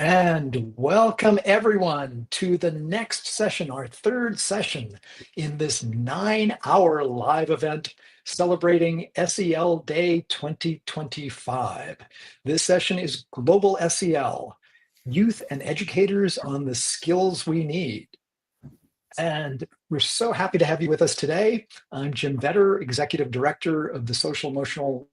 And welcome everyone to the next session, our third session in this 9-hour live event celebrating SEL Day 2025. This session is Global SEL, Youth and Educators on the Skills We Need. And we're so happy to have you with us today. I'm Jim Vetter, Executive Director of the Social Emotional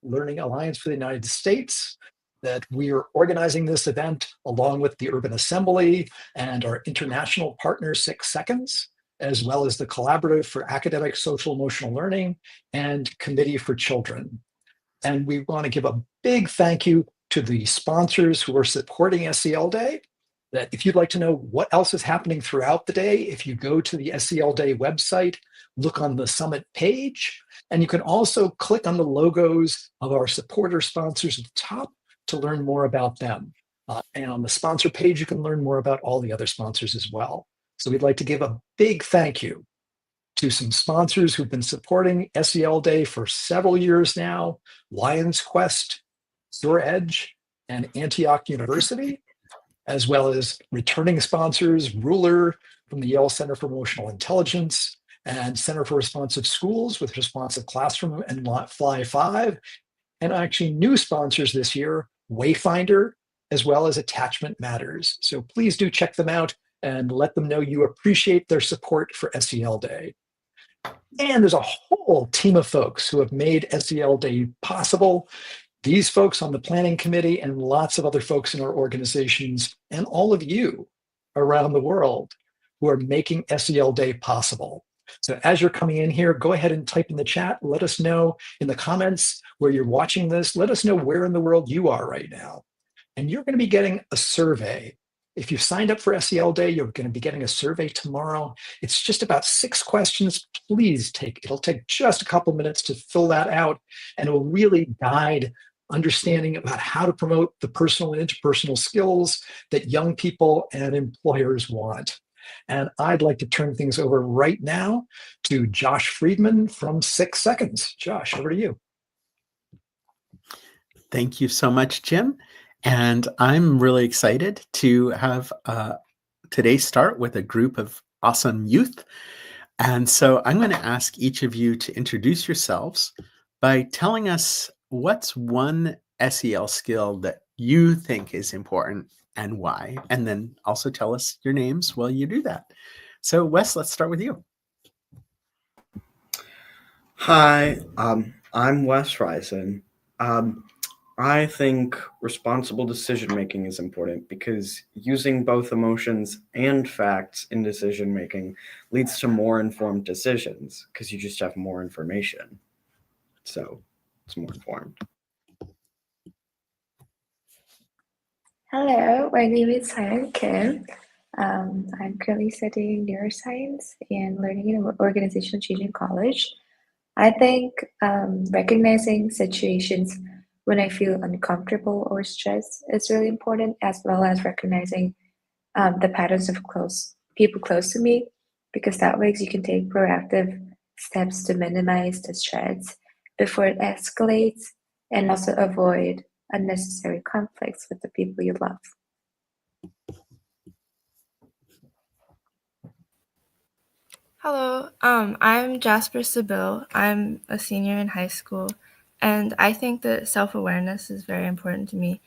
Learning Alliance for the United States, that we are organizing this event along with the Urban Assembly and our international partner, 6 Seconds, as well as the Collaborative for Academic Social Emotional Learning and Committee for Children. And we want to give a big thank you to the sponsors who are supporting SEL Day. That if you'd like to know what else is happening throughout the day, if you go to the SEL Day website, look on the summit page, and you can also click on the logos of our supporter sponsors at the top to learn more about them. And on the sponsor page, you can learn more about all the other sponsors as well. So we'd like to give a big thank you to some sponsors who've been supporting SEL Day for several years now: Lions Quest, Pure Edge, and Antioch University, as well as returning sponsors, Ruler from the Yale Center for Emotional Intelligence and Center for Responsive Schools with Responsive Classroom and Fly 5, and actually new sponsors this year, Wayfinder, as well as Attachment Matters. So please do check them out and let them know you appreciate their support for SEL Day. And there's a whole team of folks who have made SEL Day possible. These folks on the planning committee and lots of other folks in our organizations and all of you around the world who are making SEL Day possible. So as you're coming in here, go ahead and type in the chat. Let us know in the comments where you're watching this. Let us know where in the world you are right now. And you're going to be getting a survey. If you've signed up for SEL Day, you're going to be getting a survey tomorrow. It's just about 6 questions. It'll take just a couple minutes to fill that out, and it will really guide understanding about how to promote the personal and interpersonal skills that young people and employers want. And I'd like to turn things over right now to Josh Friedman from 6 Seconds. Josh, over to you. Thank you so much, Jim. And I'm really excited to have today start with a group of awesome youth. And so I'm going to ask each of you to introduce yourselves by telling us what's one SEL skill that you think is important and why, and then also tell us your names while you do that. So Wes, let's start with you. Hi, I'm Wes Risen. I think responsible decision-making is important because using both emotions and facts in decision-making leads to more informed decisions because you just have more information. So it's more informed. Hello, my name is Hyun Kim. I'm currently studying neuroscience and learning in organizational change in college. I think recognizing situations when I feel uncomfortable or stressed is really important, as well as recognizing the patterns of people close to me, because that way you can take proactive steps to minimize the stress before it escalates and also avoid unnecessary conflicts with the people you love. Hello, I'm Jasper Sibyl. I'm a senior in high school, and I think that self-awareness is very important to me,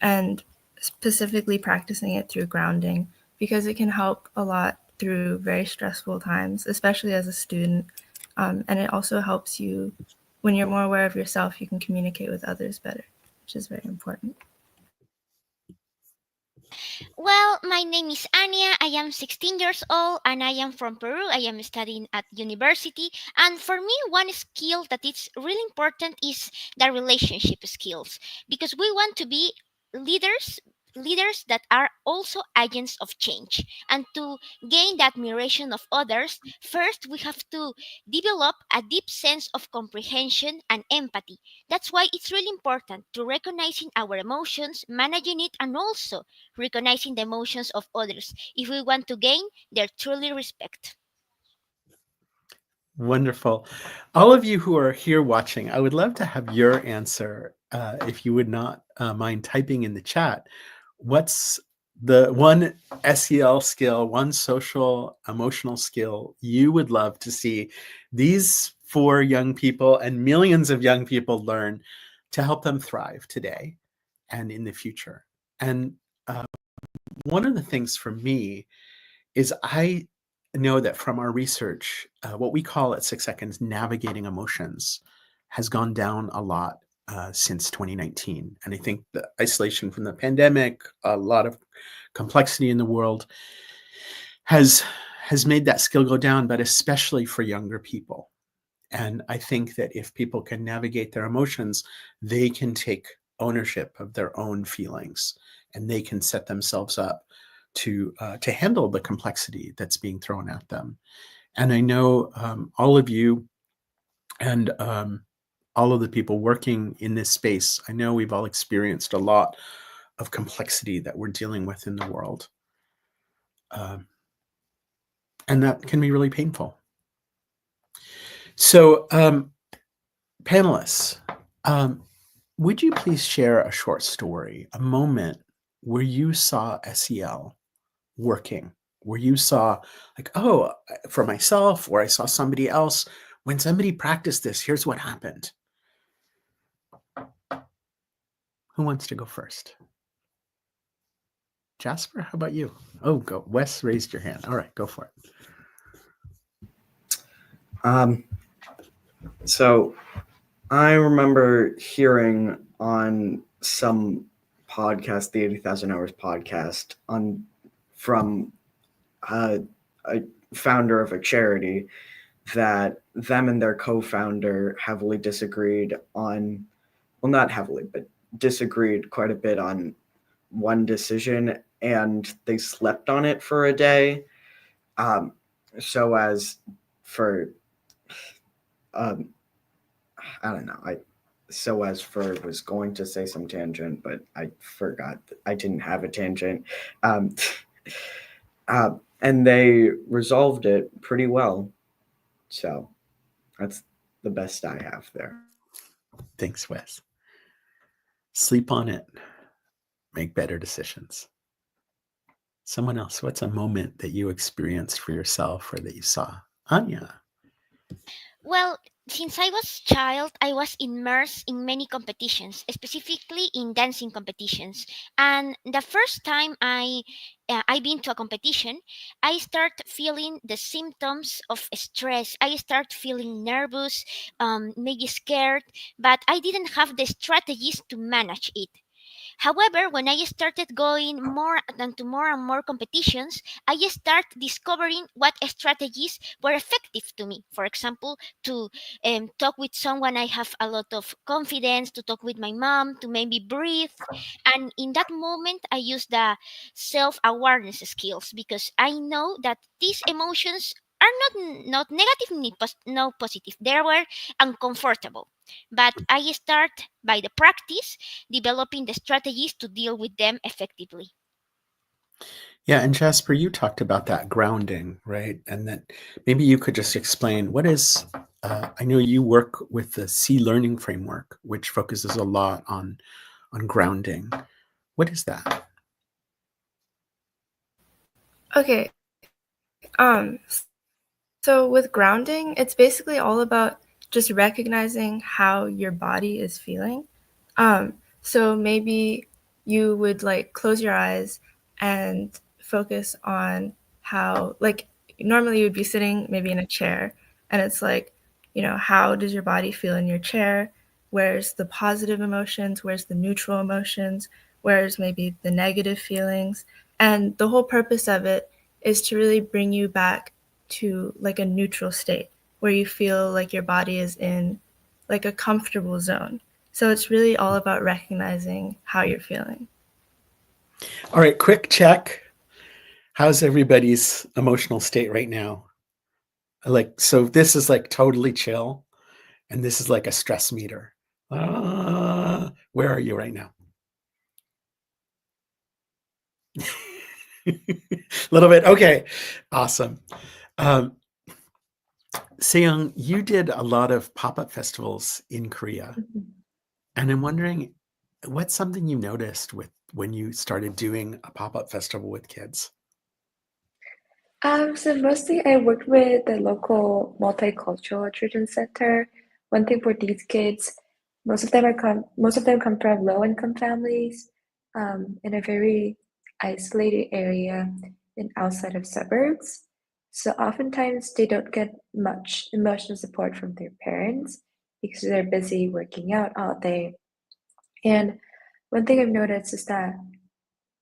and specifically practicing it through grounding, because it can help a lot through very stressful times, especially as a student, and it also helps you, when you're more aware of yourself, you can communicate with others better, which is very important. Well, my name is Anya. I am 16 years old and I am from Peru. I am studying at university. And for me, one skill that is really important is the relationship skills because we want to be leaders that are also agents of change. And to gain the admiration of others, first we have to develop a deep sense of comprehension and empathy. That's why it's really important to recognizing our emotions, managing it, and also recognizing the emotions of others if we want to gain their truly respect. Wonderful. All of you who are here watching, I would love to have your answer, if you would not mind typing in the chat. what's the one SEL skill, one social emotional skill you would love to see these 4 young people and millions of young people learn to help them thrive today and in the future? And one of the things for me is I know that from our research, what we call at 6 Seconds navigating emotions has gone down a lot since 2019. And I think the isolation from the pandemic, a lot of complexity in the world has made that skill go down, but especially for younger people. And I think that if people can navigate their emotions, they can take ownership of their own feelings and they can set themselves up to handle the complexity that's being thrown at them. And I know all of you and all of the people working in this space, I know we've all experienced a lot of complexity that we're dealing with in the world. And that can be really painful. So, panelists, would you please share a short story, a moment where you saw SEL working, where you saw like, oh, for myself, or I saw somebody else, when somebody practiced this, here's what happened. Who wants to go first? Jasper, how about you? Oh, go. Wes raised your hand. All right, go for it. So I remember hearing on some podcast, the 80,000 Hours podcast, from a founder of a charity, that them and their co-founder heavily disagreed on, well, not heavily, but disagreed quite a bit on one decision, and they slept on it for a day. So as for, I don't know, was going to say some tangent, but I forgot that I didn't have a tangent. And they resolved it pretty well. So that's the best I have there. Thanks, Wes. Sleep on it. Make better decisions. Someone else, what's a moment that you experienced for yourself or that you saw? Anya. Well, since I was a child, I was immersed in many competitions, specifically in dancing competitions. And the first time I been to a competition, I start feeling the symptoms of stress. I start feeling nervous, maybe scared, but I didn't have the strategies to manage it. However, when I started going more and more competitions, I start discovering what strategies were effective to me. For example, to talk with someone I have a lot of confidence, to talk with my mom, to maybe breathe. And in that moment, I use the self-awareness skills because I know that these emotions are not negative, no positive. They were uncomfortable. But I start by the practice developing the strategies to deal with them effectively. Yeah, and Jasper, you talked about that grounding, right? And that maybe you could just explain what is, I know you work with the SEL learning framework, which focuses a lot on grounding. What is that? Okay. So with grounding, it's basically all about just recognizing how your body is feeling. So maybe you would like close your eyes and focus on how, like, normally you would be sitting maybe in a chair, and it's like, how does your body feel in your chair? Where's the positive emotions? Where's the neutral emotions? Where's maybe the negative feelings? And the whole purpose of it is to really bring you back to like a neutral state where you feel like your body is in like a comfortable zone. So it's really all about recognizing how you're feeling. All right, quick check. How's everybody's emotional state right now? Like, so this is like totally chill, and this is like a stress meter. Where are you right now? A little bit. Okay, awesome. Seyoung, you did a lot of pop-up festivals in Korea, and I'm wondering what's something you noticed with when you started doing a pop-up festival with kids? So mostly I worked with the local multicultural children's center. One thing for these kids, most of them come from low-income families, in a very isolated area and outside of suburbs. So oftentimes they don't get much emotional support from their parents because they're busy working out all day. And one thing I've noticed is that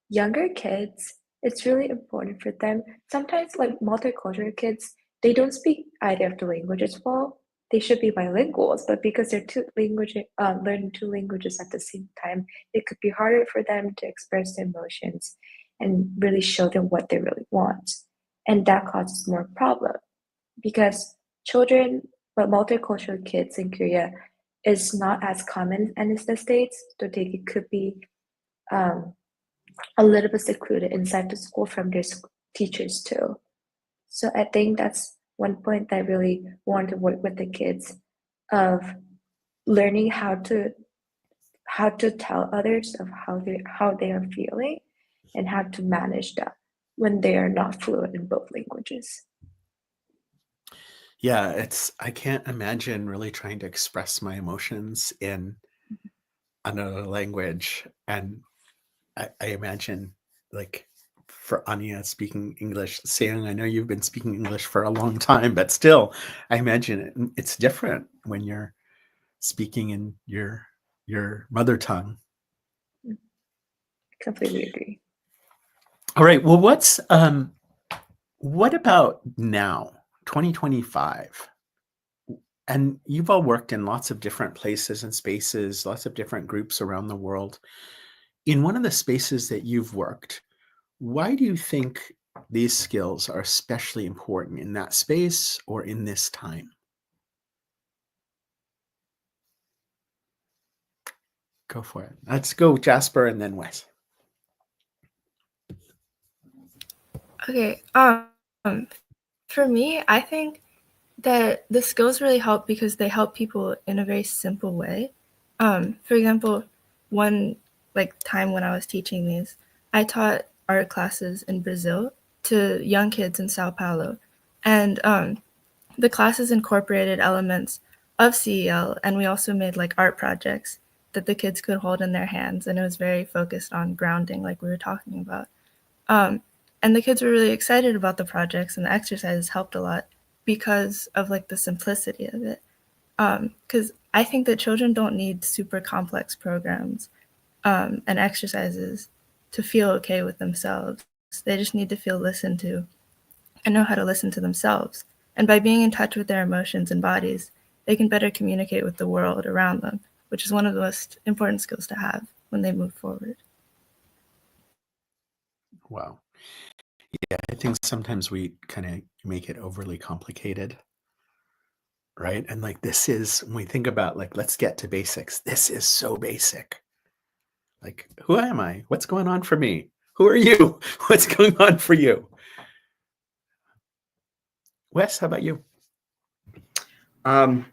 younger kids, it's really important for them. Sometimes, like multicultural kids, they don't speak either of the languages well. They should be bilinguals, but because they're learning two languages at the same time, it could be harder for them to express their emotions and really show them what they really want. And that causes more problem because children, but multicultural kids in Korea is not as common as the States, so they could be um, a little bit secluded inside the school from their teachers too. So I think that's one point that I really want to work with the kids of learning how to tell others of how they are feeling and how to manage that when they are not fluent in both languages. Yeah, I can't imagine really trying to express my emotions in another language. And I imagine, like, for Anya speaking English, saying, I know you've been speaking English for a long time, but still, I imagine it's different when you're speaking in your mother tongue. Completely agree. All right. Well, what about now, 2025? And you've all worked in lots of different places and spaces, lots of different groups around the world. In one of the spaces that you've worked, why do you think these skills are especially important in that space or in this time? Go for it. Let's go, Jasper, and then Wes. Okay. For me, I think that the skills really help because they help people in a very simple way. For example, one time when I was teaching these, I taught art classes in Brazil to young kids in Sao Paulo, and the classes incorporated elements of SEL, and we also made like art projects that the kids could hold in their hands, and it was very focused on grounding, like we were talking about. And the kids were really excited about the projects, and the exercises helped a lot because of like the simplicity of it. Because I think that children don't need super complex programs and exercises to feel okay with themselves. They just need to feel listened to and know how to listen to themselves. And by being in touch with their emotions and bodies, they can better communicate with the world around them, which is one of the most important skills to have when they move forward. Wow. Yeah, I think sometimes we kind of make it overly complicated, right? And like when we think about like, let's get to basics. This is so basic. Like, who am I? What's going on for me? Who are you? What's going on for you? Wes, how about you? One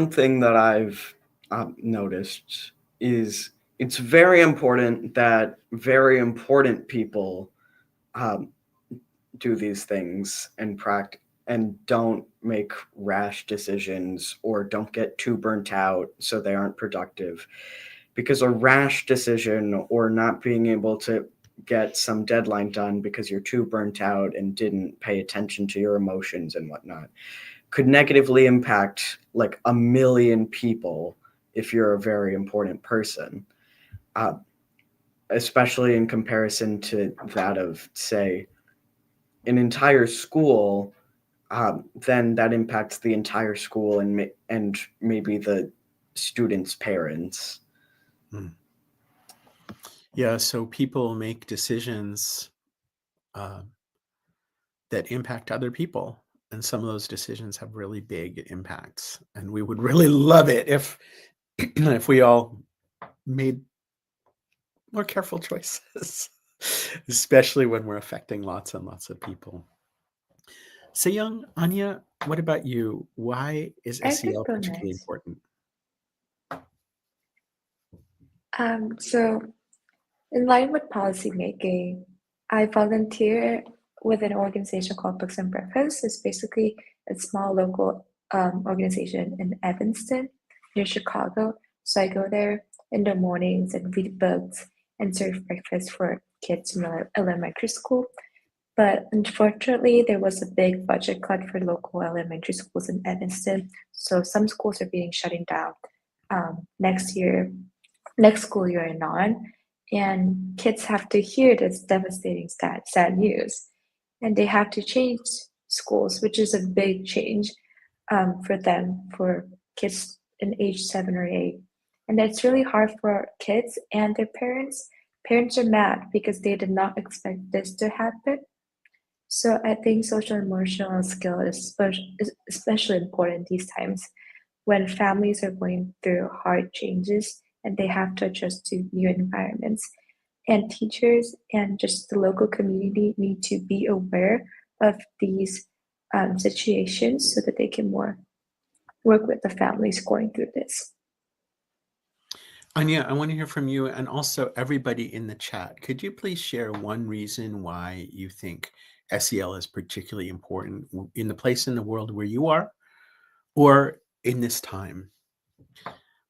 thing that I've noticed is it's very important that very important people do these things and don't make rash decisions or don't get too burnt out so they aren't productive. Because a rash decision or not being able to get some deadline done because you're too burnt out and didn't pay attention to your emotions and whatnot could negatively impact like 1 million people if you're a very important person, especially in comparison to that of, say, an entire school. Then that impacts the entire school and maybe the students' parents. Yeah, so people make decisions that impact other people, and some of those decisions have really big impacts. And we would really love it if if we all made more careful choices, especially when we're affecting lots and lots of people. Young, Anya, what about you? Why is I SEL think go particularly next. important? So In line with policymaking, I volunteer with an organization called Books and Breakfast. It's basically a small local organization in Evanston, near Chicago. So I go there in the mornings and read books and serve breakfast for kids in elementary school. But unfortunately, there was a big budget cut for local elementary schools in Evanston. So some schools are being shutting down next school year and on. And kids have to hear this devastating sad news. And they have to change schools, which is a big change for them, for kids in age 7 or 8. And it's really hard for kids and their parents. Parents are mad because they did not expect this to happen. So I think social emotional skill is especially important these times when families are going through hard changes and they have to adjust to new environments. And teachers and just the local community need to be aware of these situations so that they can more work with the families going through this. Anya, I want to hear from you and also everybody in the chat. Could you please share one reason why you think SEL is particularly important in the place in the world where you are or in this time?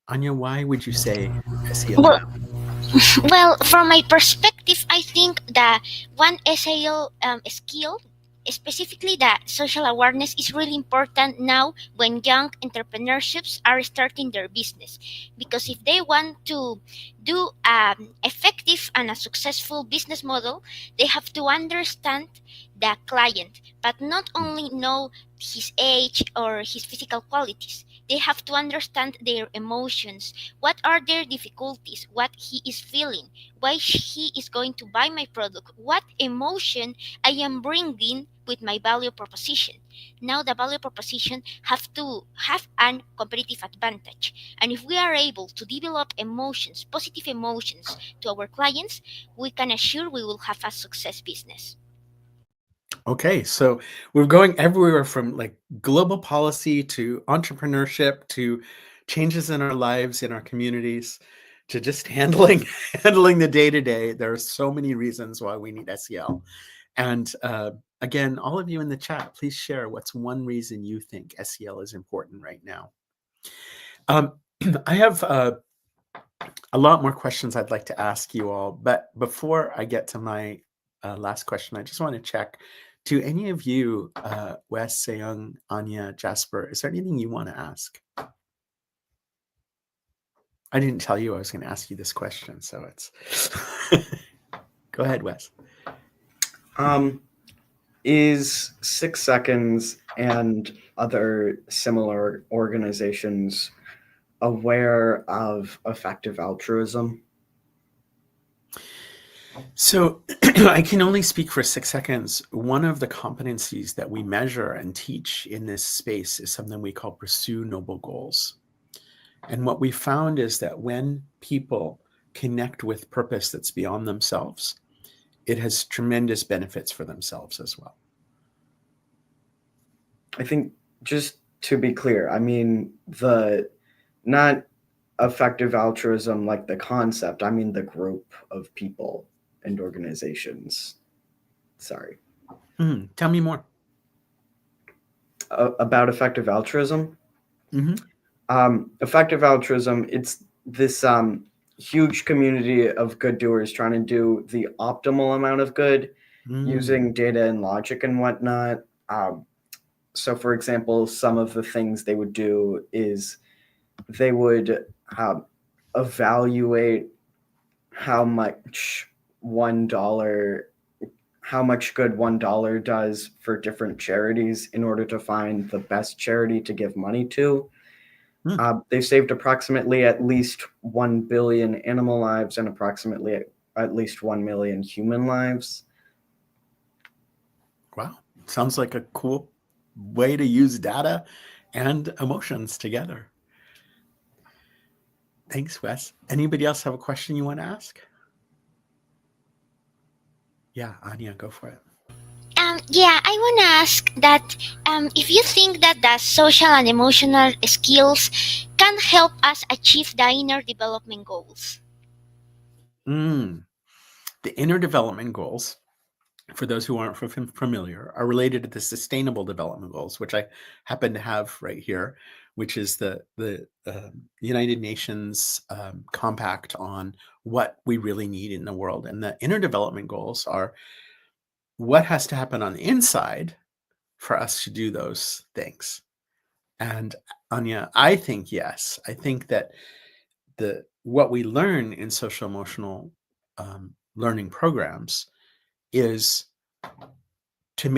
Anya, why would you say SEL? Well, from my perspective, I think that one SEL skill, specifically that social awareness, is really important now when young entrepreneurships are starting their business. Because if they want to do an effective and a successful business model, they have to understand the client, but not only know his age or his physical qualities. They have to understand their emotions. What are their difficulties? What he is feeling? Why he is going to buy my product? What emotion I am bringing with my value proposition? Now the value proposition have to have an competitive advantage. And if we are able to develop emotions, positive emotions to our clients, we can assure we will have a success business. Okay, so we're going everywhere from like global policy to entrepreneurship to changes in our lives, in our communities, to just handling the day to day. There are so many reasons why we need SEL. And again, all of you in the chat, please share what's one reason you think SEL is important right now. I have a lot more questions I'd like to ask you all, but before I get to my last question, I just want to check. To any of you, Wes, Seyoung, Anya, Jasper, is there anything you want to ask? I didn't tell you I was going to ask you this question, so it's... Go ahead, Wes. Is 6 Seconds and other similar organizations aware of effective altruism? So I can only speak for 6 seconds. One of the competencies that we measure and teach in this space is something we call pursue noble goals. And what we found is that when people connect with purpose that's beyond themselves, it has tremendous benefits for themselves as well. I think, just to be clear, I mean not effective altruism like the concept, I mean the group of people and organizations. Sorry. Tell me more. About effective altruism? Effective altruism, it's this huge community of good doers trying to do the optimal amount of good using data and logic and whatnot. So, for example, some of the things they would do is they would evaluate how much good $1 does for different charities in order to find the best charity to give money to. They've saved approximately at least 1 billion animal lives and approximately at least 1 million human lives. Wow. Sounds like a cool way to use data and emotions together. Thanks, Wes. Anybody else have a question you want to ask? Yeah, Anya, go for it. Yeah, I want to ask that if you think that the social and emotional skills can help us achieve the inner development goals. The inner development goals, for those who aren't familiar, are related to the sustainable development goals, which I happen to have right here, which is the United Nations compact on what we really need in the world. And the inner development goals are what has to happen on the inside for us to do those things. And Anya, I think yes. I think that what we learn in social emotional learning programs is to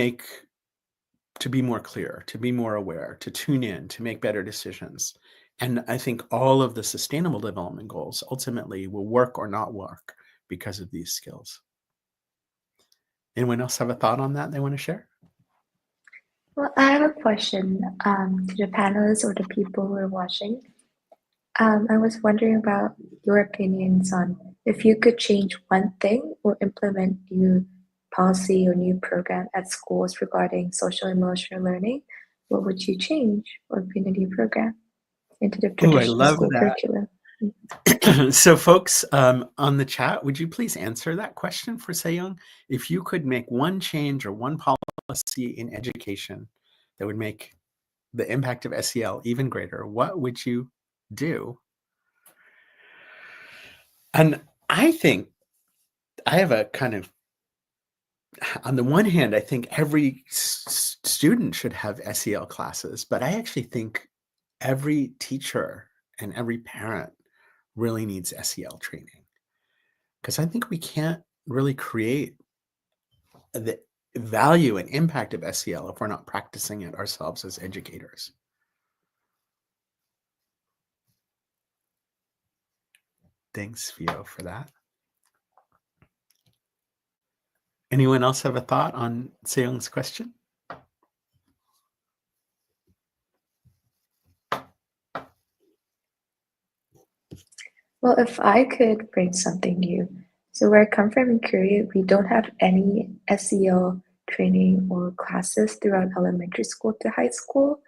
be more clear, to be more aware, to tune in, to make better decisions. And I think all of the sustainable development goals ultimately will work or not work because of these skills. Anyone else have a thought on that they want to share? Well, I have a question to the panelists or the people who are watching. I was wondering about your opinions on if you could change one thing or implement new policy or new program at schools regarding social emotional learning, what would you change or bring a new program into the Oh, I traditional love school that. curriculum? So folks on the chat, would you please answer that question for Seyoung? If you could make one change or one policy in education that would make the impact of SEL even greater, what would you do? And I think I have a kind of, on the one hand, I think every student should have SEL classes, but I actually think every teacher and every parent really needs SEL training, because I think we can't really create the value and impact of SEL if we're not practicing it ourselves as educators. Thanks, Fio, for that. Anyone else have a thought on Seyoung's question? Well, if I could bring something new. So where I come from in Korea, we don't have any SEL training or classes throughout elementary school to high school.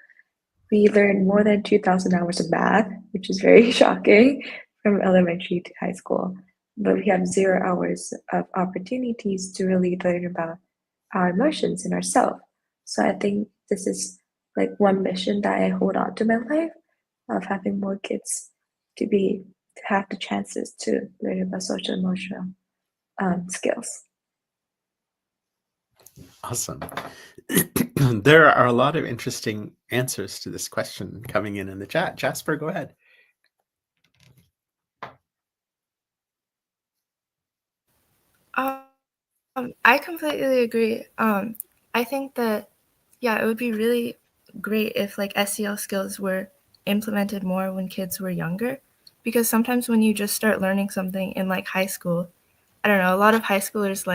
We learn more than 2,000 hours of math, which is very shocking, from elementary to high school. But we have 0 hours of opportunities to really learn about our emotions and ourselves. So I think this is like one mission that I hold on to my life, of having more kids to have the chances to learn about social emotional skills. Awesome. There are a lot of interesting answers to this question coming in the chat. Jasper, go ahead. I completely agree. I think that, yeah, it would be really great if like SEL skills were implemented more when kids were younger, because sometimes when you just start learning something in like high school, I don't know, a lot of high schoolers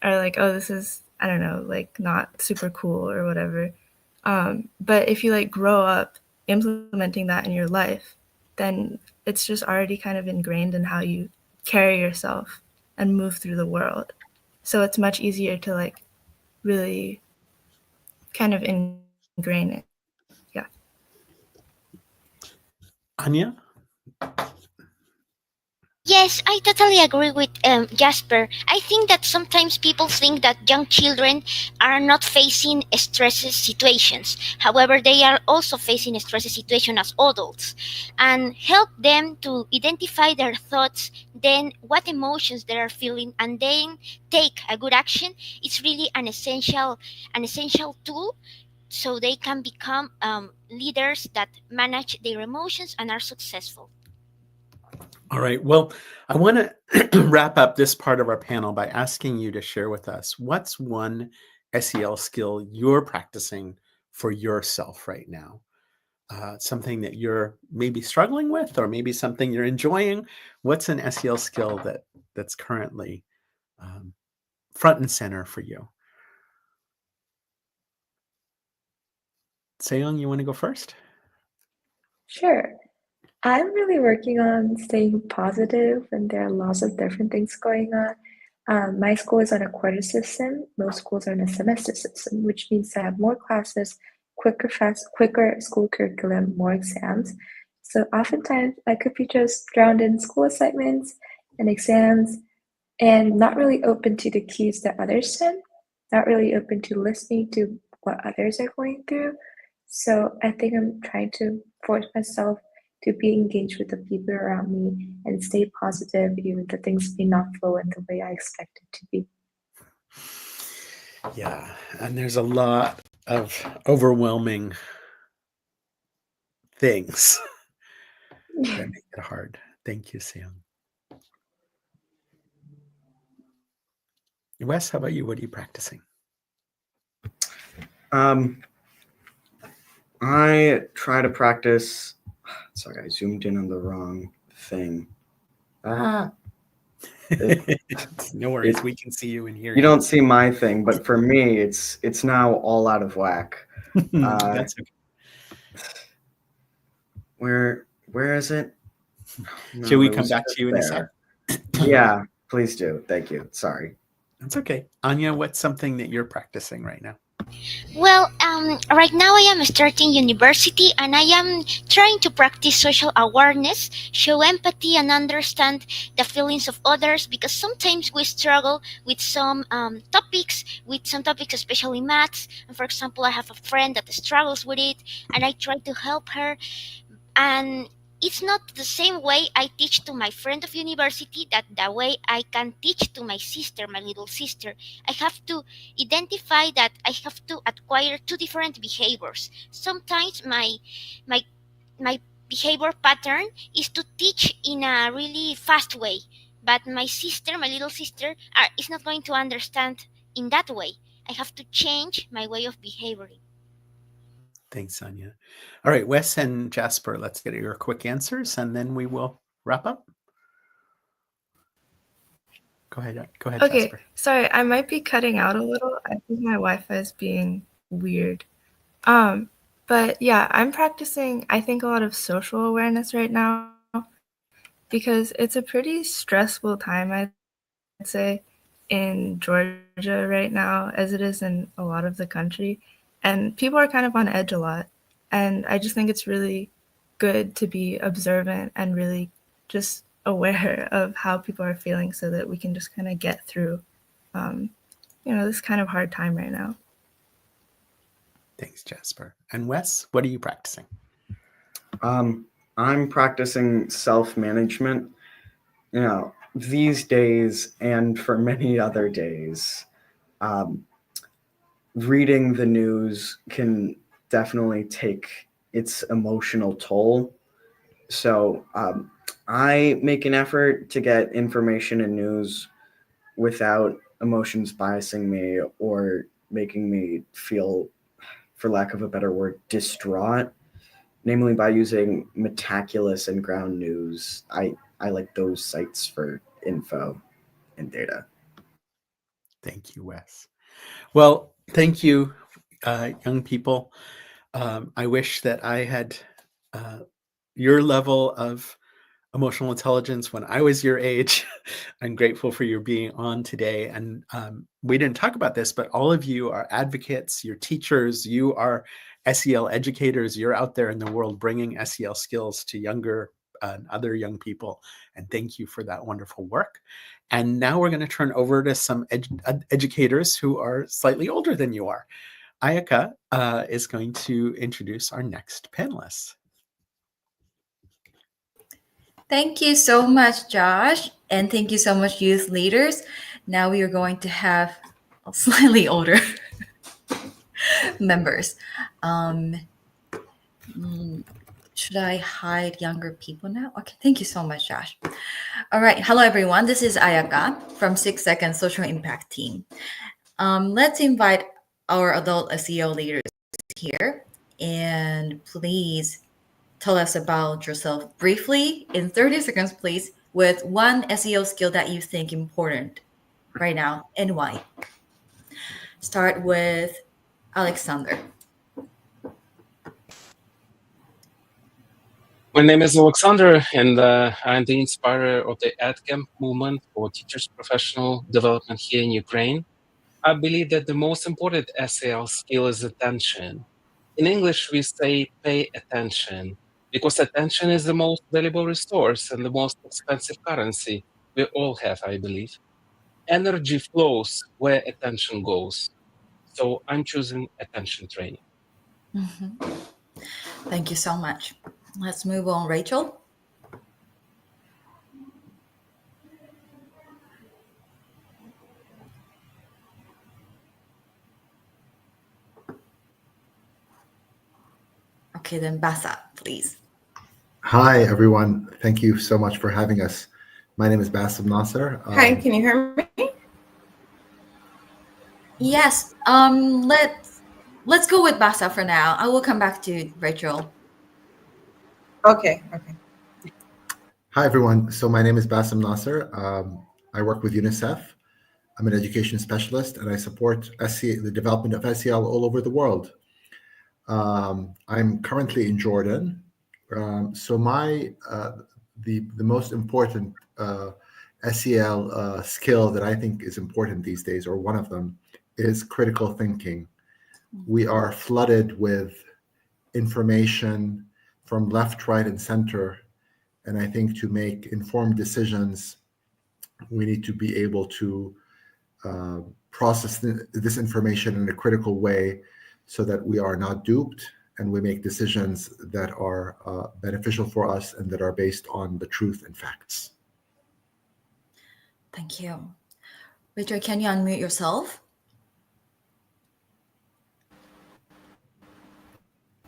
are like, oh, this is, I don't know, like not super cool or whatever. But if you like grow up implementing that in your life, then it's just already kind of ingrained in how you carry yourself and move through the world. So it's much easier to like really kind of ingrain it. Yeah. Anya? Yes, I totally agree with Jasper. I think that sometimes people think that young children are not facing stressful situations. However, they are also facing stressful situations as adults, and help them to identify their thoughts, then what emotions they are feeling, and then take a good action. It's really an essential tool so they can become leaders that manage their emotions and are successful. All right. Well, I want to wrap up this part of our panel by asking you to share with us what's one SEL skill you're practicing for yourself right now. Something that you're maybe struggling with, or maybe something you're enjoying. What's an SEL skill that's currently front and center for you? Seyoung, you want to go first? Sure. I'm really working on staying positive, and there are lots of different things going on. My school is on a quarter system. Most schools are on a semester system, which means I have more classes, quicker school curriculum, more exams. So oftentimes I could be just drowned in school assignments and exams, and not really open to the cues that others send, not really open to listening to what others are going through. So I think I'm trying to force myself to be engaged with the people around me and stay positive, even though things may not flow in the way I expect it to be. Yeah, and there's a lot of overwhelming things that make it hard. Thank you, Sam. Wes, how about you? What are you practicing? I try to practice. Sorry, I zoomed in on the wrong thing. No worries, we can see you and hear You don't see my thing, but for me, it's now all out of whack. That's okay. Where is it? No, Should we it come was back to you in a sec? Yeah, please do. Thank you. Sorry. That's okay. Anya, what's something that you're practicing right now? Well, right now I am starting university and I am trying to practice social awareness, show empathy, and understand the feelings of others because sometimes we struggle with some topics, especially maths. And for example, I have a friend that struggles with it and I try to help her. And it's not the same way I teach to my friend of university that the way I can teach to my sister, my little sister. I have to identify that I have to acquire two different behaviors. Sometimes my my behavior pattern is to teach in a really fast way, but my sister, my little sister, is not going to understand in that way. I have to change my way of behaving. Thanks, Anya. All right, Wes and Jasper, let's get your quick answers and then we will wrap up. Go ahead, Okay, Jasper. sorry, I might be cutting out a little. I think my Wi-Fi is being weird. But yeah, I'm practicing, I think, a lot of social awareness right now because it's a pretty stressful time, I'd say, in Georgia right now, as it is in a lot of the country. And people are kind of on edge a lot. And I just think it's really good to be observant and really just aware of how people are feeling so that we can just kind of get through, this kind of hard time right now. Thanks, Jasper. And Wes, what are you practicing? I'm practicing self-management. These days and for many other days, reading the news can definitely take its emotional toll. So I make an effort to get information and news without emotions biasing me or making me feel, for lack of a better word, distraught, namely by using Metaculus and Ground News. I like those sites for info and data. Thank you, Wes. Well, thank you, young people. I wish that I had your level of emotional intelligence when I was your age. I'm grateful for your being on today. And we didn't talk about this, but all of you are advocates, you're teachers, you are SEL educators. You're out there in the world bringing SEL skills to younger and other young people. And thank you for that wonderful work. And now we're going to turn over to some educators who are slightly older than you are. Ayaka is going to introduce our next panelists. Thank you so much, Josh. And thank you so much, youth leaders. Now we are going to have slightly older members. Should I hide younger people now? Okay, thank you so much, Josh. All right, hello everyone. This is Ayaka from 6 Second Social Impact Team. Let's invite our adult SEO leaders here, and please tell us about yourself briefly in 30 seconds, please, with one SEO skill that you think important right now and why. Start with Alexander. My name is Alexander, and I'm the inspirer of the AdCamp movement for teachers' professional development here in Ukraine. I believe that the most important SEL skill is attention. In English, we say pay attention, because attention is the most valuable resource and the most expensive currency we all have, I believe. Energy flows where attention goes. So I'm choosing attention training. Thank you so much. Let's move on, Rachel. Okay, then Basa, please. Hi, everyone. Thank you so much for having us. My name is Bassem Nasser. Hi, can you hear me? Yes. Let's go with Basa for now. I will come back to Rachel. Okay. Hi, everyone. So my name is Bassem Nasser. I work with UNICEF. I'm an education specialist, and I support the development of SEL all over the world. I'm currently in Jordan. So the most important SEL skill that I think is important these days, or one of them, is critical thinking. We are flooded with information from left, right, and center. And I think to make informed decisions, we need to be able to process this information in a critical way so that we are not duped and we make decisions that are beneficial for us and that are based on the truth and facts. Thank you. Rachel, can you unmute yourself?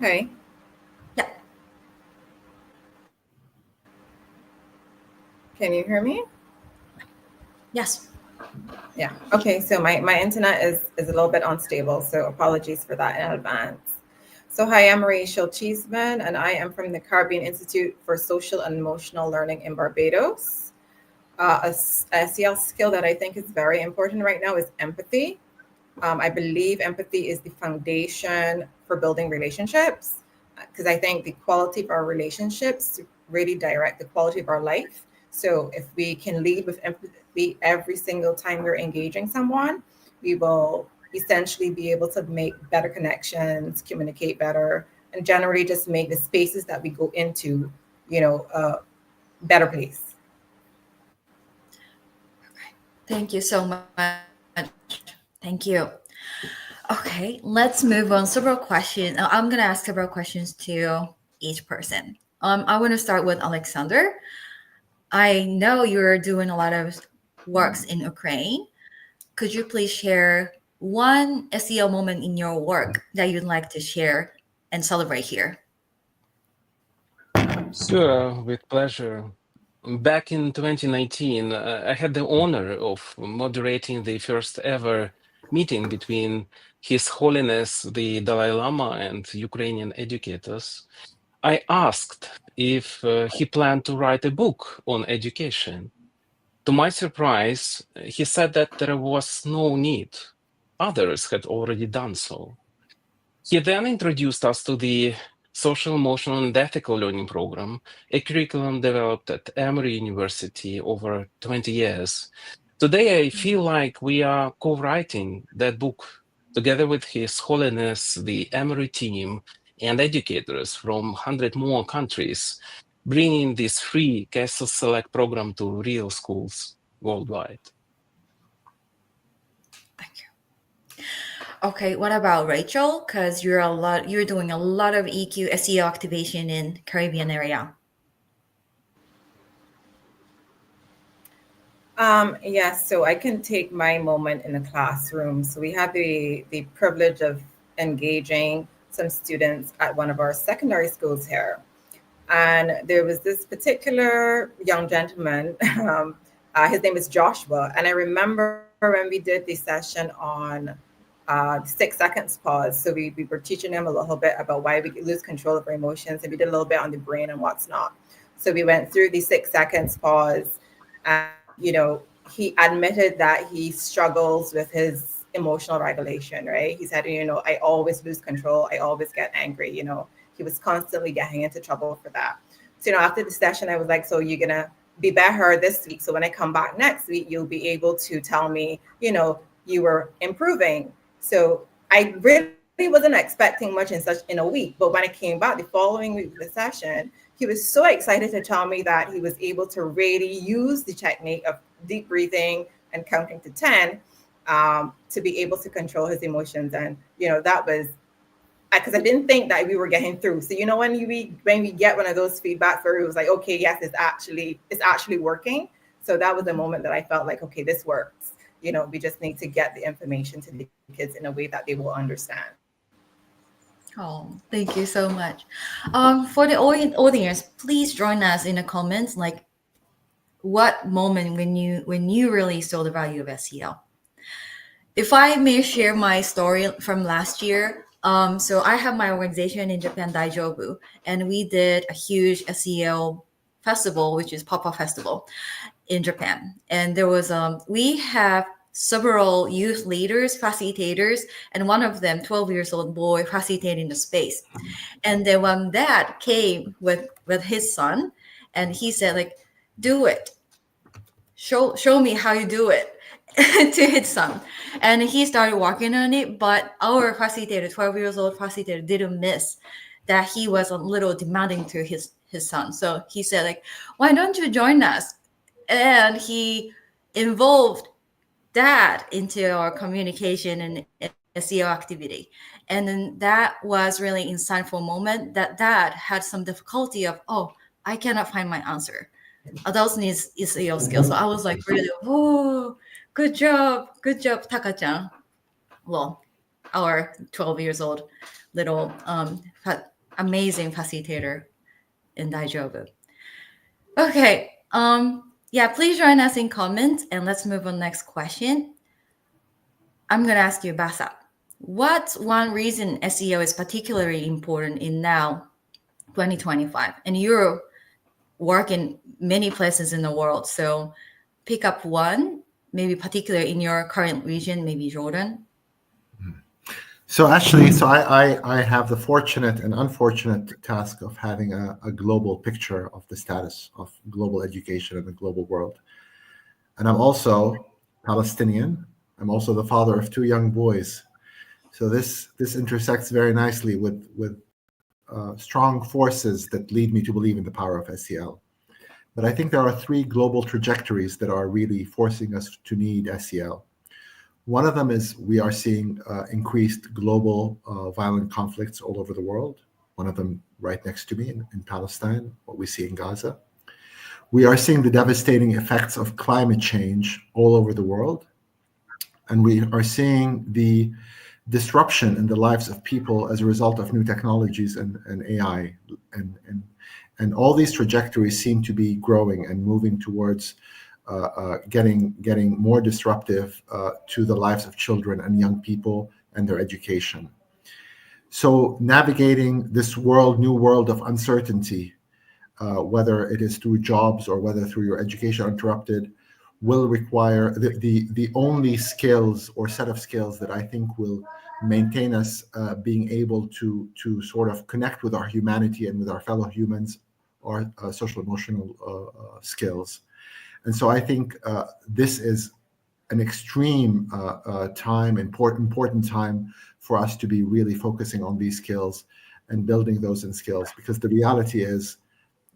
Hey. Yeah. Can you hear me? Yes. Yeah. Okay. So my internet is a little bit unstable, so apologies for that in advance. So hi, I'm Rachel Cheeseman, and I am from the Caribbean Institute for Social and Emotional Learning in Barbados. A SEL skill that I think is very important right now is empathy. I believe empathy is the foundation for building relationships, because I think the quality of our relationships really direct the quality of our life. So if we can lead with empathy every single time we're engaging someone, we will essentially be able to make better connections, communicate better, and generally just make the spaces that we go into, a better place. Thank you so much. Thank you. Okay, let's move on. Several questions. I'm going to ask several questions to each person. I want to start with Alexander. I know you're doing a lot of works in Ukraine. Could you please share one SEL moment in your work that you'd like to share and celebrate here? Sure, with pleasure. Back in 2019, I had the honor of moderating the first ever meeting between His Holiness the Dalai Lama and Ukrainian educators. I asked if he planned to write a book on education. To my surprise, he said that there was no need. Others had already done so. He then introduced us to the Social, Emotional, and Ethical Learning Program, a curriculum developed at Emory University over 20 years. Today, I feel like we are co-writing that book together with His Holiness, the Emory team, and educators from 100 more countries, bringing this free Castle Select program to real schools worldwide. Thank you. Okay, what about Rachel? Because you're doing a lot of EQ SEO activation in Caribbean area. Yes, so I can take my moment in the classroom. So we have the privilege of engaging some students at one of our secondary schools here. And there was this particular young gentleman, his name is Joshua. And I remember when we did the session on 6 seconds pause. So we were teaching them a little bit about why we lose control of our emotions. And we did a little bit on the brain and what's not. So we went through the 6 seconds pause. And, he admitted that he struggles with his emotional regulation, right? He said, I always lose control. I always get angry, He was constantly getting into trouble for that. So, after the session, I was like, so you're going to be better this week. So when I come back next week, you'll be able to tell me, you were improving. So I really wasn't expecting much in a week. But when I came back the following week for the session, he was so excited to tell me that he was able to really use the technique of deep breathing and counting to 10 to be able to control his emotions. And, that was, because I didn't think that we were getting through. So, when we get one of those feedbacks where it was like, okay, yes, it's actually working. So that was the moment that I felt like, okay, this works. We just need to get the information to the kids in a way that they will understand. Oh, thank you so much. For the audience, please join us in the comments. Like, what moment when you really saw the value of SEL? If I may share my story from last year, so I have my organization in Japan, Daijobu, and we did a huge SEL festival, which is Papa Festival in Japan. And there was we have several youth leaders, facilitators, and one of them, 12 years old boy, facilitating the space. And then when dad came with his son, and he said, like, do it. Show me how you do it to his son. And he started working on it, but our facilitator, 12 years old facilitator, didn't miss that he was a little demanding to his son. So he said, like, why don't you join us? And he involved dad into our communication and SEO activity. And then that was really insightful moment that dad had some difficulty of, oh, I cannot find my answer. Adults need SEO skills. So I was like, really, oh, good job, Taka-chan. Well, our 12 years old little amazing facilitator in Daijobu. Okay. Yeah, please join us in comments and let's move on next question. I'm going to ask you, Basa, what's one reason SEO is particularly important in now 2025? And you're working many places in the world, so pick up one, maybe particular in your current region, maybe Jordan. So actually, I have the fortunate and unfortunate task of having a global picture of the status of global education in the global world. And I'm also Palestinian. I'm also the father of 2 young boys. So this intersects very nicely with strong forces that lead me to believe in the power of SEL. But I think there are 3 global trajectories that are really forcing us to need SEL. One of them is we are seeing increased global violent conflicts all over the world. One of them right next to me in Palestine, what we see in Gaza. We are seeing the devastating effects of climate change all over the world. And we are seeing the disruption in the lives of people as a result of new technologies and AI. And all these trajectories seem to be growing and moving towards getting more disruptive to the lives of children and young people and their education. So navigating this new world of uncertainty, whether it is through jobs or whether through your education interrupted, will require the only skills or set of skills that I think will maintain us being able to sort of connect with our humanity and with our fellow humans, or social emotional skills. And so I think this is an extreme important time for us to be really focusing on these skills and building those in skills, because the reality is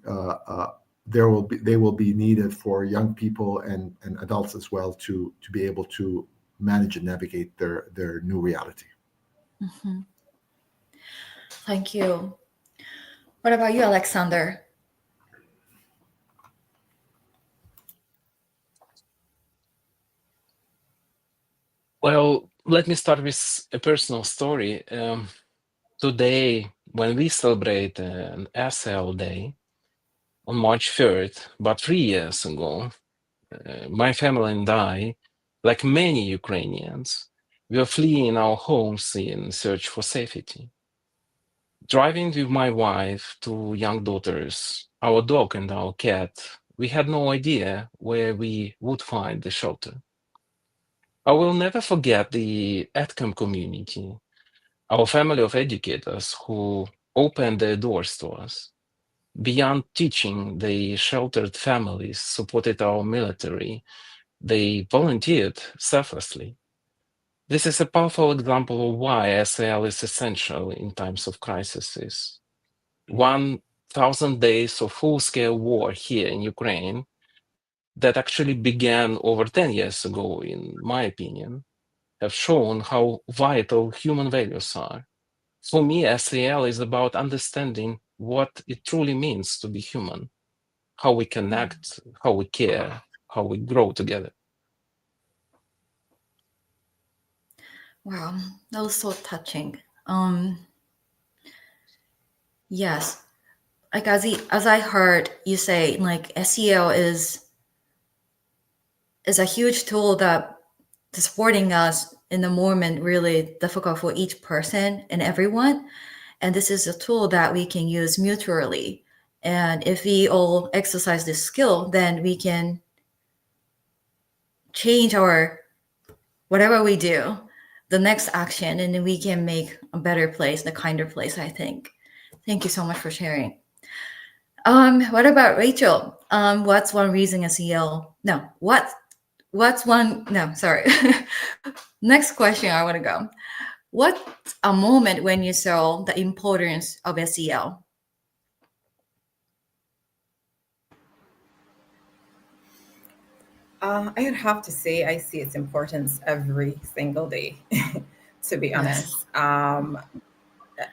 they will be needed for young people and adults as well to be able to manage and navigate their new reality. Mm-hmm. Thank you. What about you, Alexander? Well, let me start with a personal story. Today, when we celebrate an SEL Day on March 3rd, but 3 years ago, my family and I, like many Ukrainians, we were fleeing our homes in search for safety. Driving with my wife, 2 young daughters, our dog and our cat, we had no idea where we would find the shelter. I will never forget the AdCamp community, our family of educators who opened their doors to us. Beyond teaching, they sheltered families, supported our military, they volunteered selflessly. This is a powerful example of why SEL is essential in times of crises. 1,000 days of full-scale war here in Ukraine that actually began over 10 years ago, in my opinion, have shown how vital human values are. For me, SEL is about understanding what it truly means to be human, how we connect, how we care, how we grow together. Wow, that was so touching. Yes, like as I heard you say, like SEL is a huge tool that is supporting us in the moment really difficult for each person and everyone. And this is a tool that we can use mutually. And if we all exercise this skill, then we can change our whatever we do, the next action, and then we can make a better place, a kinder place, I think. Thank you so much for sharing. What about Rachel? What's one reason SEL? No, what's one? No, sorry. Next question. I want to go. What's a moment when you saw the importance of SEL? I would have to say I see its importance every single day, to be honest.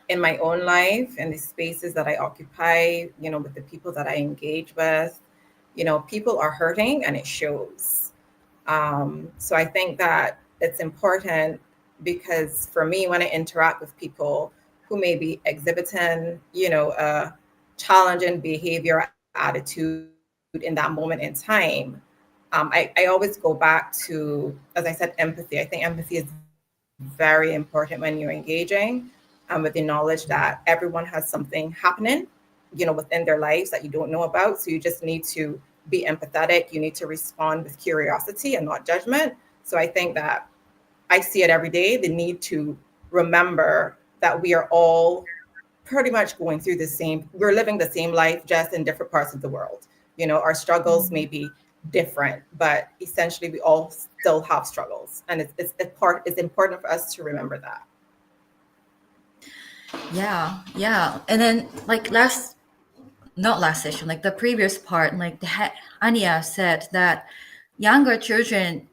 In my own life, in the spaces that I occupy, with the people that I engage with, people are hurting and it shows. So I think that it's important because for me, when I interact with people who may be exhibiting, a challenging behavior, attitude in that moment in time, I always go back to, as I said, empathy. I think empathy is very important when you're engaging, with the knowledge that everyone has something happening, within their lives that you don't know about. So you just need to be empathetic. You need to respond with curiosity and not judgment. So I think that I see it every day, the need to remember that we are all pretty much going through we're living the same life, just in different parts of the world. Our struggles may be different, but essentially we all still have struggles. And it's important for us to remember that. Yeah. And then like not last session, like the previous part, like Anya said that younger children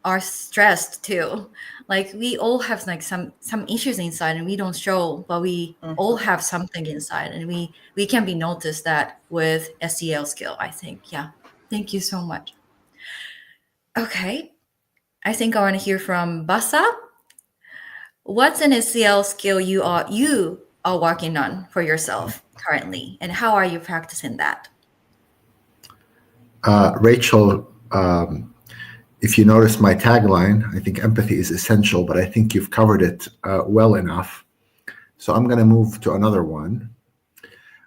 are stressed too. Like we all have like some issues inside and we don't show, but we all have something inside and we can be noticed that with SEL skill, I think. Yeah. Thank you so much. Okay. I think I want to hear from Basa. What's an SEL skill you are working on for yourself currently, and how are you practicing that? Rachel, if you notice my tagline, I think empathy is essential, but I think you've covered it well enough. So I'm going to move to another one.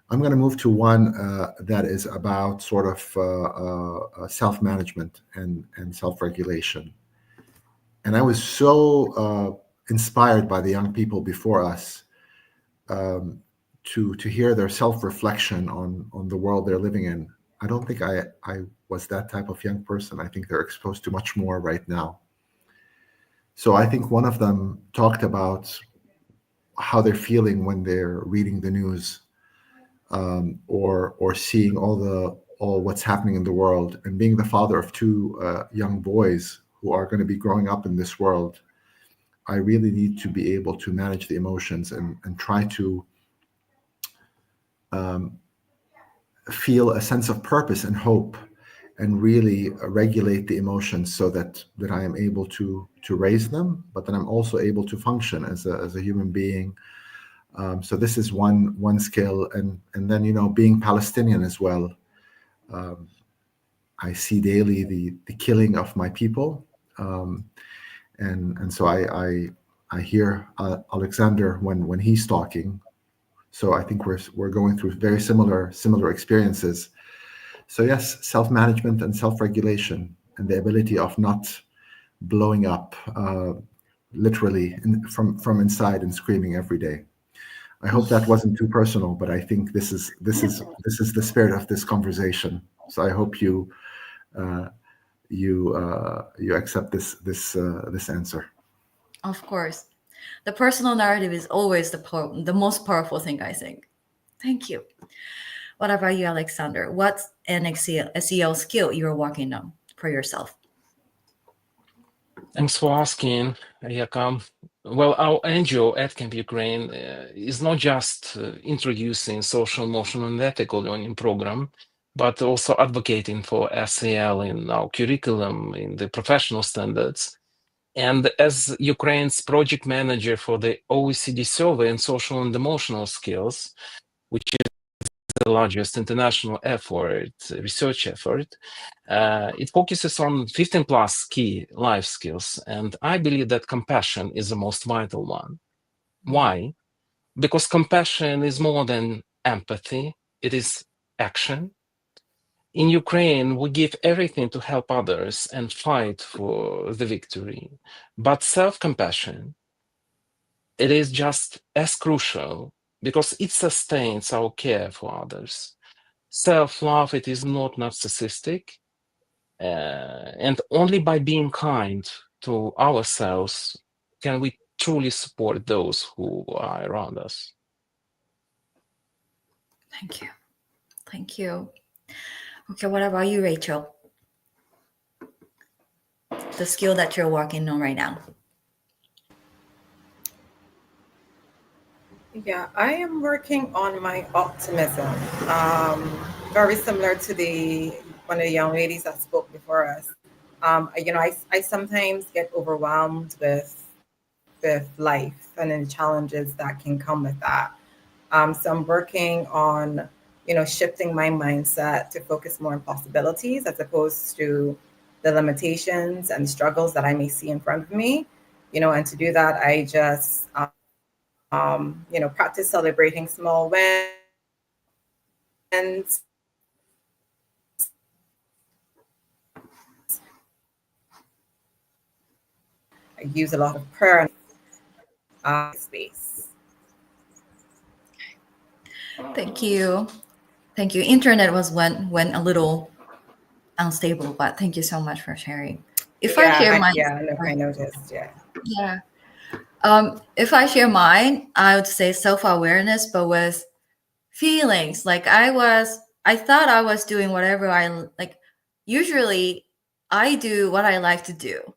I'm going to move to one that is about sort of self-management and self-regulation. And I was so inspired by the young people before us to hear their self-reflection on the world they're living in. I don't think I was that type of young person. I think they're exposed to much more right now. So I think one of them talked about how they're feeling when they're reading the news, or seeing all what's happening in the world. And being the father of two young boys who are going to be growing up in this world, I really need to be able to manage the emotions and try to feel a sense of purpose and hope, and really regulate the emotions so that I am able to raise them, but then I'm also able to function as a human being. So this is one skill, and then being Palestinian as well. I see daily the killing of my people, and so I hear Alexander when he's talking. So I think we're going through very similar experiences. So yes, self-management and self-regulation, and the ability of not blowing up literally from inside and screaming every day. I hope that wasn't too personal, but I think this is the spirit of this conversation. So I hope you accept this answer. Of course. The personal narrative is always the most powerful thing, I think. Thank you. What about you, Alexander? What's an SEL skill you're working on for yourself? Thanks for asking, Ayaka. Well, our NGO at Camp Ukraine is not just introducing social, emotional, and ethical learning program, but also advocating for SEL in our curriculum, in the professional standards. And as Ukraine's project manager for the OECD survey in social and emotional skills, which is the largest international research effort, it focuses on 15 plus key life skills. And I believe that compassion is the most vital one. Why? Because compassion is more than empathy, it is action. In Ukraine, we give everything to help others and fight for the victory. But self-compassion, it is just as crucial because it sustains our care for others. Self-love, it is not narcissistic, and only by being kind to ourselves can we truly support those who are around us. Thank you. Thank you. Okay, what about you, Rachel? The skill that you're working on right now. Yeah, I am working on my optimism. Very similar to one of the young ladies that spoke before us. I sometimes get overwhelmed with life and the challenges that can come with that. So I'm working on, shifting my mindset to focus more on possibilities as opposed to the limitations and struggles that I may see in front of me. And to do that, I just practice celebrating small wins. I use a lot of prayer and space. Thank you. Thank you. Internet went a little unstable, but thank you so much for sharing. If I share mine, I noticed. Yeah. If I share mine, I would say self-awareness, but with feelings. Like I thought I was doing whatever I like. Usually I do what I like to do,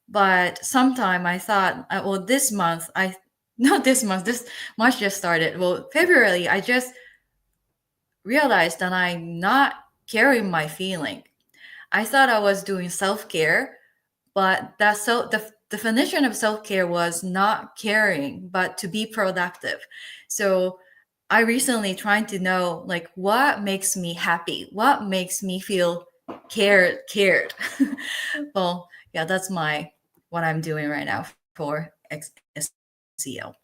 but sometime I thought, well, this month, not this month, this March just started. Well, February, I just realized that I'm not carrying my feeling. I thought I was doing self-care, but the definition of self-care was not caring, but to be productive. So I recently trying to know like what makes me happy, what makes me feel cared. Well, yeah, that's what I'm doing right now for SEO.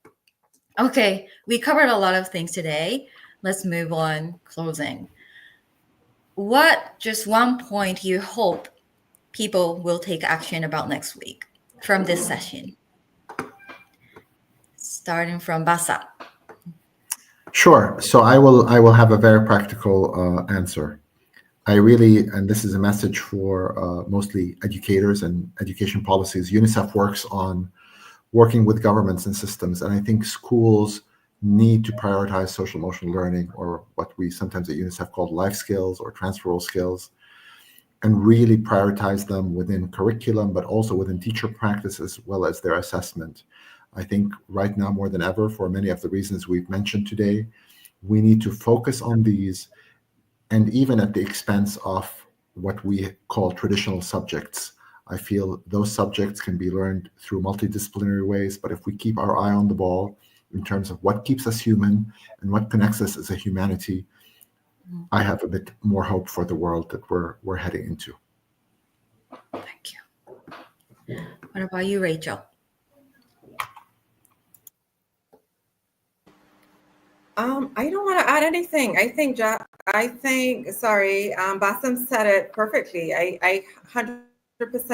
Okay, we covered a lot of things today. Let's move on. Closing. What just one point you hope people will take action about next week from this session? Starting from Basa. Sure. So I will have a very practical answer. And this is a message for mostly educators and education policies. UNICEF works on working with governments and systems, and I think schools need to prioritize social emotional learning, or what we sometimes at UNICEF call life skills or transferable skills, and really prioritize them within curriculum, but also within teacher practice as well as their assessment. I think right now more than ever, for many of the reasons we've mentioned today, we need to focus on these, and even at the expense of what we call traditional subjects. I feel those subjects can be learned through multidisciplinary ways, but if we keep our eye on the ball in terms of what keeps us human and what connects us as a humanity, I have a bit more hope for the world that we're heading into. Thank you. What about you, Rachel? I don't want to add anything. I think Bassem said it perfectly. I 100%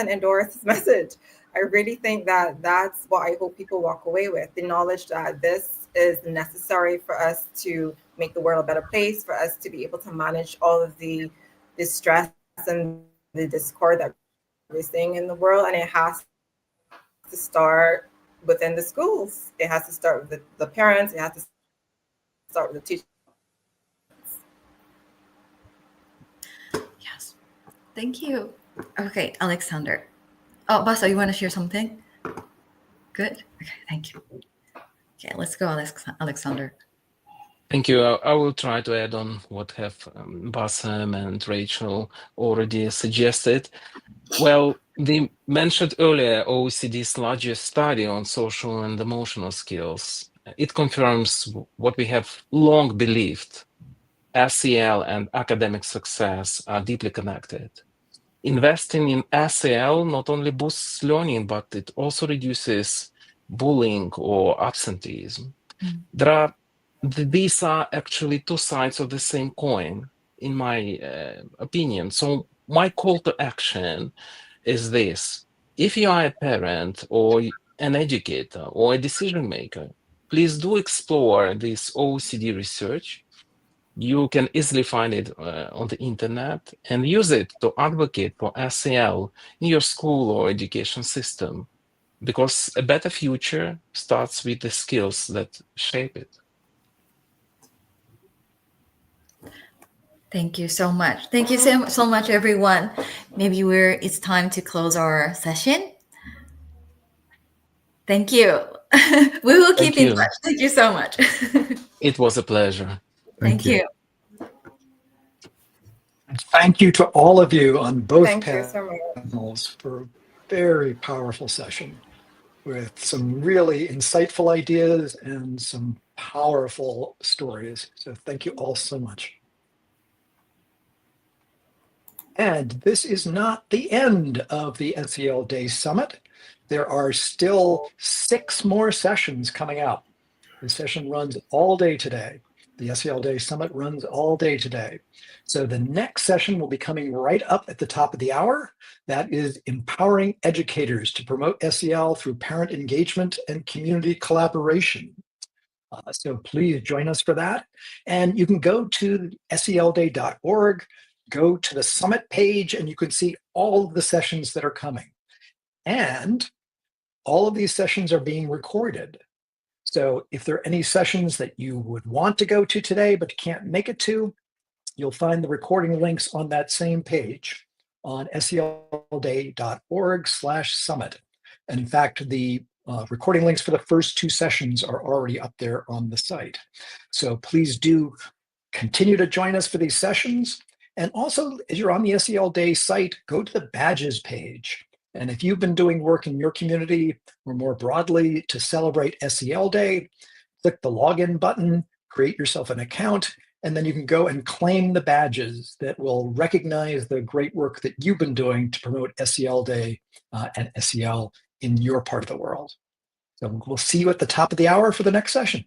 endorse his message. I really think that that's what I hope people walk away with, the knowledge that this is necessary for us to make the world a better place, for us to be able to manage all of the stress and the discord that we're seeing in the world. And it has to start within the schools. It has to start with the parents. It has to start with the teachers. Thank you. Okay, Alexander. Oh, Basa, you want to share something? Good. Okay, thank you. Okay, let's go, Alexander. Thank you. I will try to add on what have Bassam and Rachel already suggested. Well, they mentioned earlier OECD's largest study on social and emotional skills. It confirms what we have long believed. SEL and academic success are deeply connected. Investing in SEL not only boosts learning, but it also reduces bullying or absenteeism. These are actually two sides of the same coin, in my opinion. So my call to action is this. If you are a parent or an educator or a decision maker, please do explore this OECD research. You can easily find it on the internet and use it to advocate for SEL in your school or education system, because a better future starts with the skills that shape it. Thank you so much. Thank you so much, everyone. Maybe it's time to close our session. Thank you. We will keep in touch. Thank you so much. It was a pleasure. Thank you. Thank you to all of you on both Thank you so much. panels for a very powerful session with some really insightful ideas and some powerful stories. So thank you all so much. And this is not the end of the SEL Day Summit. There are still 6 more sessions coming out. The session runs all day today. The SEL Day Summit runs all day today. So the next session will be coming right up at the top of the hour. That is empowering educators to promote SEL through parent engagement and community collaboration. So please join us for that. And you can go to selday.org, go to the summit page, and you can see all of the sessions that are coming. And all of these sessions are being recorded. So if there are any sessions that you would want to go to today but can't make it to, you'll find the recording links on that same page on selday.org/summit. And in fact, the recording links for the first 2 sessions are already up there on the site. So please do continue to join us for these sessions. And also, as you're on the SEL Day site, go to the badges page. And if you've been doing work in your community or more broadly to celebrate SEL Day, click the login button, create yourself an account, and then you can go and claim the badges that will recognize the great work that you've been doing to promote SEL Day and SEL in your part of the world. So we'll see you at the top of the hour for the next session.